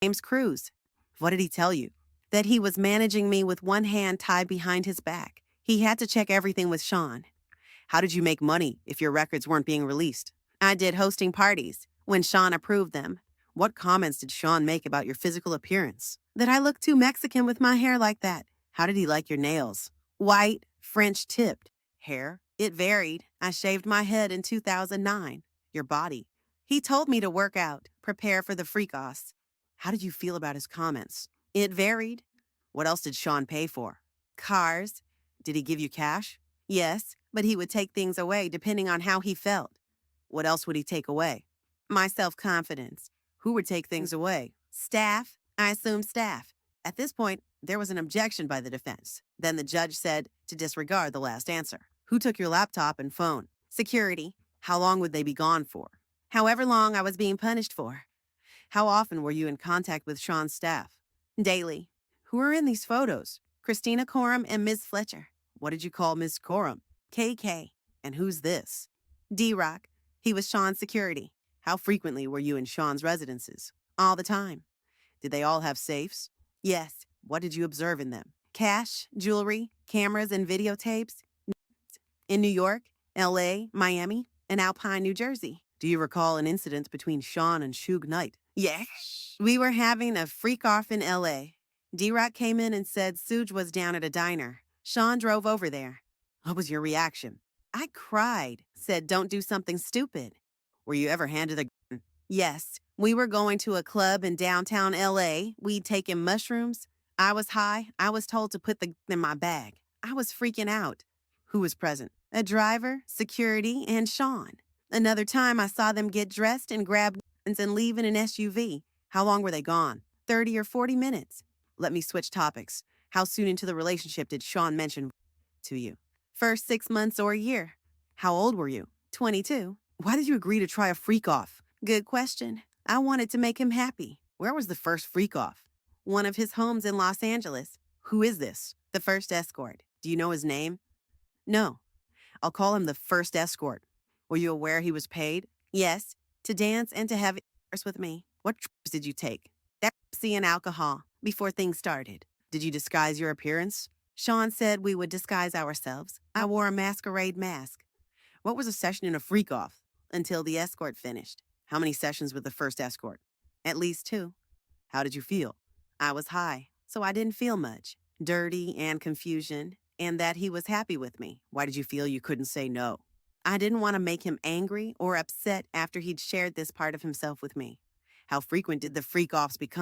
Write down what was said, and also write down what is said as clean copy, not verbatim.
James Cruz. What did he tell you? That he was managing me with one hand tied behind his back. He had to check everything with Sean. How did you make money if your records weren't being released? I did hosting parties when Sean approved them. What comments did Sean make about your physical appearance? That I look too Mexican with my hair like that. How did he like your nails? White, French tipped. Hair? It varied. I shaved my head in 2009. Your body? He told me to work out, prepare for the freak-offs. How did you feel about his comments? It varied. What else did Sean pay for? Cars. Did he give you cash? Yes, but he would take things away depending on how he felt. What else would he take away? My self-confidence. Who would take things away? Staff. I assume staff. At this point, there was an objection by the defense. Then the judge said to disregard the last answer. Who took your laptop and phone? Security. How long would they be gone for? However long I was being punished for. How often were you in contact with Sean's staff? Daily. Who are in these photos? Christina Coram and Ms. Fletcher. What did you call Ms. Coram? KK. And who's this? D-Rock. He was Sean's security. How frequently were you in Sean's residences? All the time. Did they all have safes? Yes. What did you observe in them? Cash, jewelry, cameras, and videotapes. In New York, L.A., Miami, and Alpine, New Jersey. Do you recall an incident between Sean and Suge Knight? Yes. We were having a freak-off in L.A. D-Rock came in and said Suge was down at a diner. Sean drove over there. What was your reaction? I cried, said don't do something stupid. Were you ever handed a gun? Yes. We were going to a club in downtown L.A. We'd taken mushrooms. I was high. I was told to put the gun in my bag. I was freaking out. Who was present? A driver, security, and Sean. Another time I saw them get dressed and grab guns and leave in an SUV. How long were they gone? 30 or 40 minutes. Let me switch topics. How soon into the relationship did Sean mention to you? First 6 months or a year. How old were you? 22. Why did you agree to try a freak-off? Good question. I wanted to make him happy. Where was the first freak-off? One of his homes in Los Angeles. Who is this? The first escort. Do you know his name? No. I'll call him the first escort. Were you aware he was paid? Yes. To dance and to have intercourse with me. What trips did you take? Pepsi and alcohol. Before things started. Did you disguise your appearance? Sean said we would disguise ourselves. I wore a masquerade mask. What was a session in a freak-off? Until the escort finished. How many sessions with the first escort? At least 2. How did you feel? I was high, so I didn't feel much. Dirty and confusion, and that he was happy with me. Why did you feel you couldn't say no? I didn't want to make him angry or upset after he'd shared this part of himself with me. How frequent did the freak-offs become?